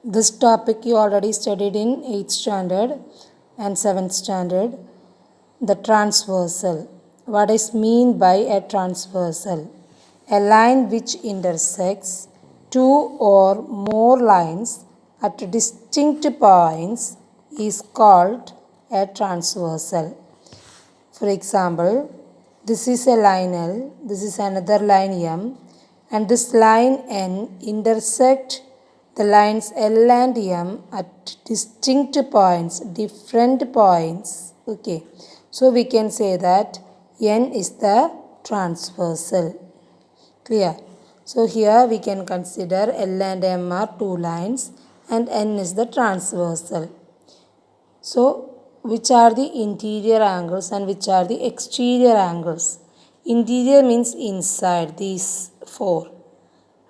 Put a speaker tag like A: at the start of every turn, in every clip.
A: This topic you already studied in 8th standard and 7th standard. The transversal. What is mean by a transversal? A line which intersects two or more lines at distinct points is called a transversal. For example, this is a line L, this is another line M, and this line N intersect the lines L and M at distinct points, different points. Okay, so we can say that N is the transversal. Clear? So here we can consider L and M are two lines and N is the transversal. So, which are the interior angles and which are the exterior angles? Interior means inside, these four.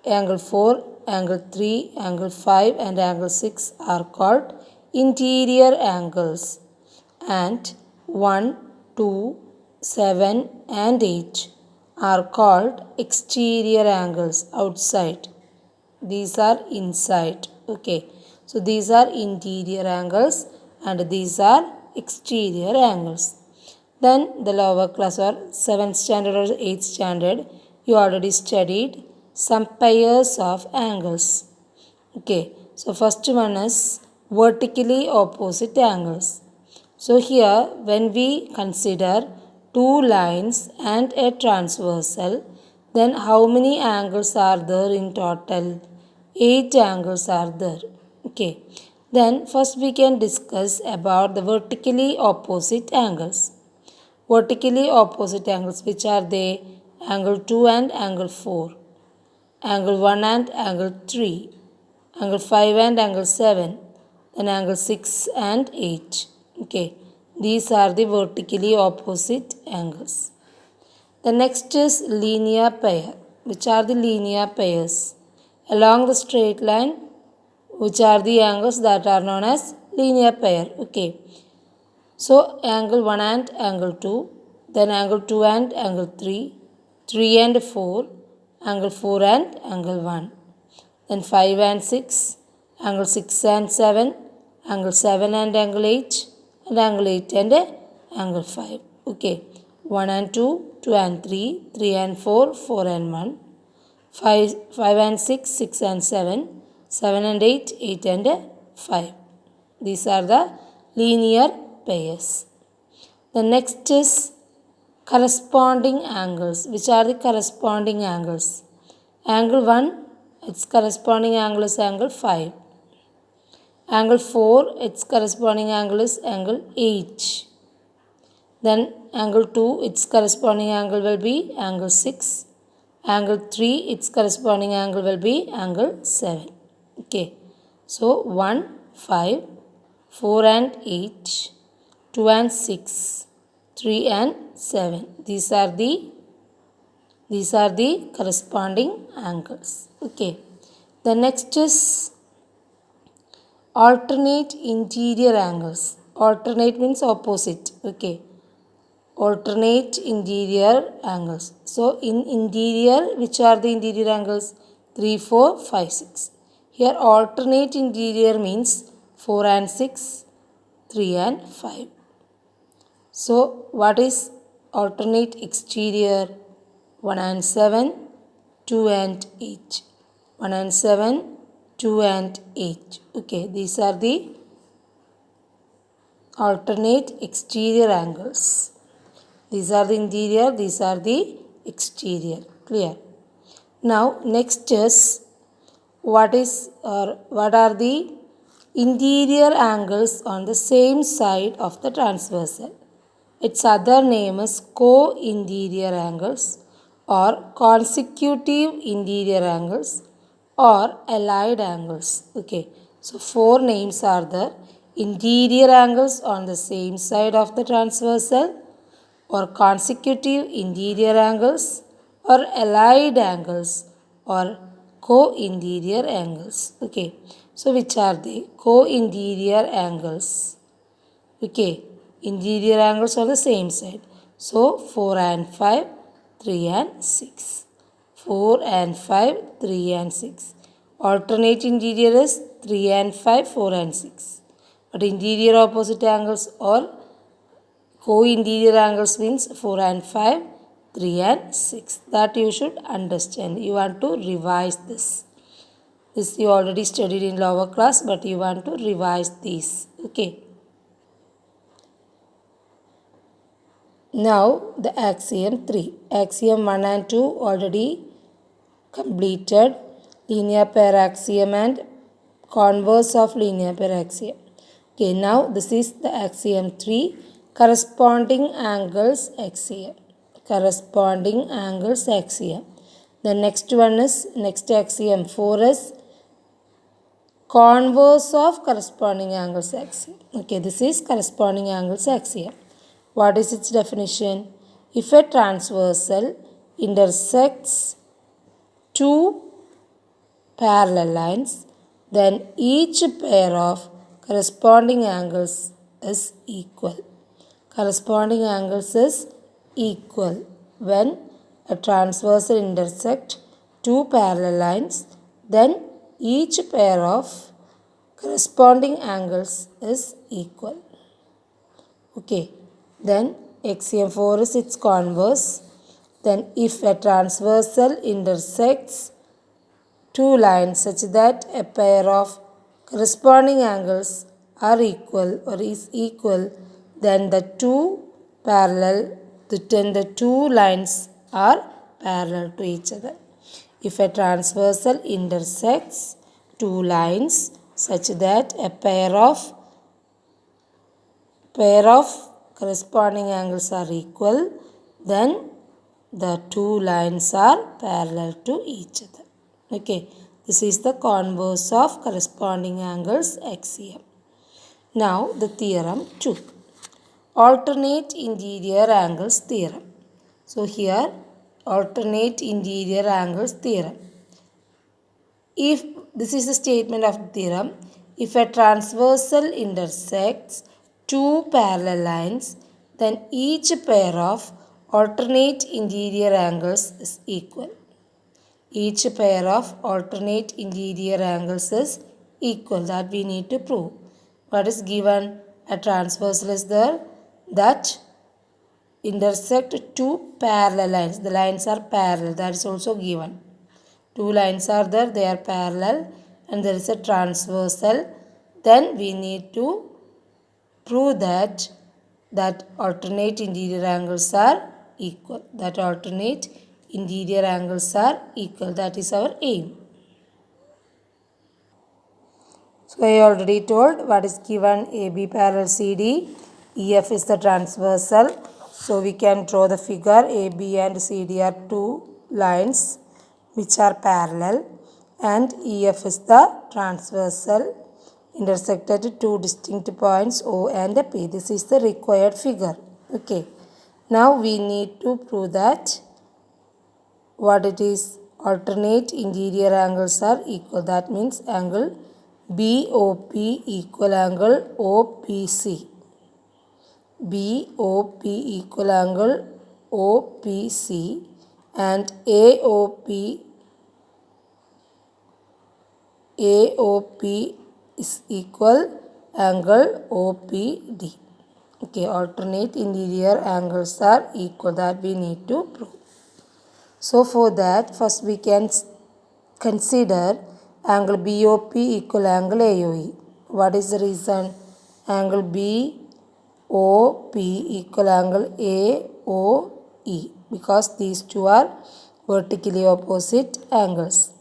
A: Angle 4, angle 3, angle 5 and angle 6 are called interior angles. And 1, 2, 7 and 8 are called exterior angles, outside. These are inside. Okay. So these are interior angles and these are exterior angles. Then the lower class or 7th standard or 8th standard, you already studied some pairs of angles. Okay. So first one is vertically opposite angles. So here when we consider two lines and a transversal, then how many angles are there in total? 8 angles are there. Okay. Then first we can discuss about the vertically opposite angles. Vertically opposite angles, which are they? Angle 2 and angle 4. Angle 1 and angle 3. Angle 5 and angle 7. Then angle 6 and 8. Okay. These are the vertically opposite angles. The next is linear pair. Which are the linear pairs? Along the straight line, which are the angles that are known as linear pair. Okay. So angle 1 and angle 2, then angle 2 and angle 3, 3 and 4, angle 4 and angle 1, then 5 and 6, angle 6 and 7, angle 7 and angle 8, and angle 8 and angle 5. Okay. 1 and 2, 2 and 3, 3 and 4, 4 and 1, 5 and 6, 6 and 7, 7 and 8, 8 and 5. These are the linear pairs. The next is corresponding angles. Which are the corresponding angles? Angle 1, its corresponding angle is angle 5. Angle 4, its corresponding angle is angle 8. Then angle 2, its corresponding angle will be angle 6. Angle 3, its corresponding angle will be angle 7. Okay. So 1, 5, 4 and 8, 2 and 6, 3 and 7. These are the corresponding angles. Okay. The next is alternate interior angles. Alternate means opposite. Okay. Alternate interior angles. So in interior, which are the interior angles? 3, 4, 5, 6. Here alternate interior means 4 and 6, 3 and 5. So what is alternate exterior? 1 and 7, 2 and 8. 1 and 7, 2 and 8. Okay, these are the alternate exterior angles. These are the interior, these are the exterior. Clear? Now next is what are the interior angles on the same side of the transversal. Its other name is co-interior angles or consecutive interior angles or allied angles. Okay, so four names are there: interior angles on the same side of the transversal, or consecutive interior angles, or allied angles, or co-interior angles. Okay, so which are they? Co-interior angles. Okay, interior angles on the same side. So 4 and 5, 3 and 6. 4 and 5, 3 and 6. Alternate interior is 3 and 5, 4 and 6. But interior opposite angles or co-interior angles means 4 and 5, 3 and 6. That you should understand. You want to revise this. This you already studied in lower class, but you want to revise these. Okay. Now the axiom 3. Axiom 1 and 2 already completed. Linear pair axiom and converse of linear pair axiom. Okay, now this is the axiom 3. Corresponding angles axiom. Corresponding angles axiom. The next one is, next axiom 4 is converse of corresponding angles axiom. Okay, this is corresponding angles axiom. What is its definition? If a transversal intersects two parallel lines, then each pair of corresponding angles is equal. Corresponding angles is equal when a transversal intersect two parallel lines, then each pair of corresponding angles is equal. Okay, then axiom 4 is its converse. Then if a transversal intersects two lines such that a pair of corresponding angles are equal or is equal, then the two lines are parallel to each other. If a transversal intersects two lines such that a pair of corresponding angles are equal, then the two lines are parallel to each other. Okay, this is the converse of corresponding angles axiom. Now the theorem 2. Alternate interior angles theorem. So here alternate interior angles theorem. If this is the statement of the theorem, if a transversal intersects two parallel lines, then each pair of alternate interior angles is equal. Each pair of alternate interior angles is equal. That we need to prove. What is given? A transversal is there that intersect two parallel lines. The lines are parallel. That is also given. Two lines are there. They are parallel and there is a transversal. Then we need to prove that alternate interior angles are equal. That alternate interior angles are equal. That is our aim. So I already told what is given: AB parallel CD, EF is the transversal. So we can draw the figure. AB and CD are two lines which are parallel, and EF is the transversal intersected at two distinct points O and P. This is the required figure. Okay. Now we need to prove that what it is, alternate interior angles are equal. That means angle BOP equal angle OPC. BOP equal angle OPC and AOP is equal angle OPD. Okay, alternate interior angles are equal. That we need to prove. So for that, first we can consider angle BOP equal angle AOE. What is the reason? Angle BOP equal angle AOE, because these two are vertically opposite angles.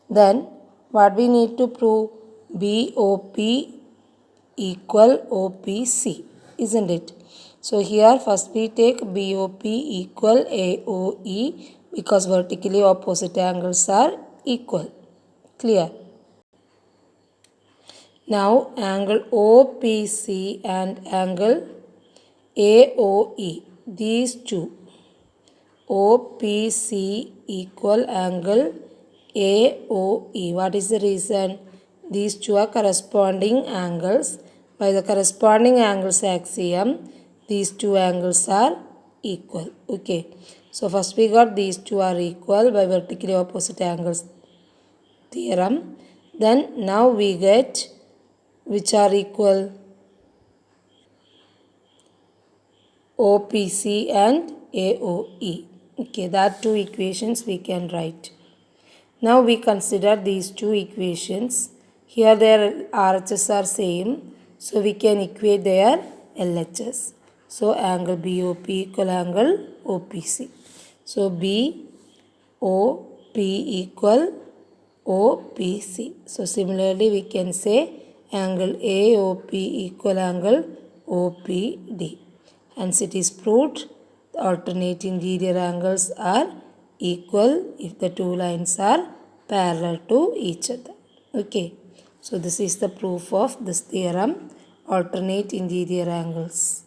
A: Then what we need to prove? BOP equal OPC, isn't it? So here first we take BOP equal AOE because vertically opposite angles are equal. Clear? Now angle OPC and angle AOE, these two, OPC equal angle AOE. What is the reason? These two are corresponding angles. By the corresponding angles axiom, these two angles are equal. Okay. So first we got these two are equal by vertically opposite angles theorem. Then now we get which are equal? OPC and AOE. Okay, that two equations we can write. Now we consider these two equations. Here their RHS are same, so we can equate their LHS. So angle BOP equal angle OPC. So BOP equal OPC. So similarly we can say angle AOP equal angle OPD. Hence it is proved the alternate interior angles are equal if the two lines are parallel to each other. Okay. So this is the proof of this theorem, alternate interior angles.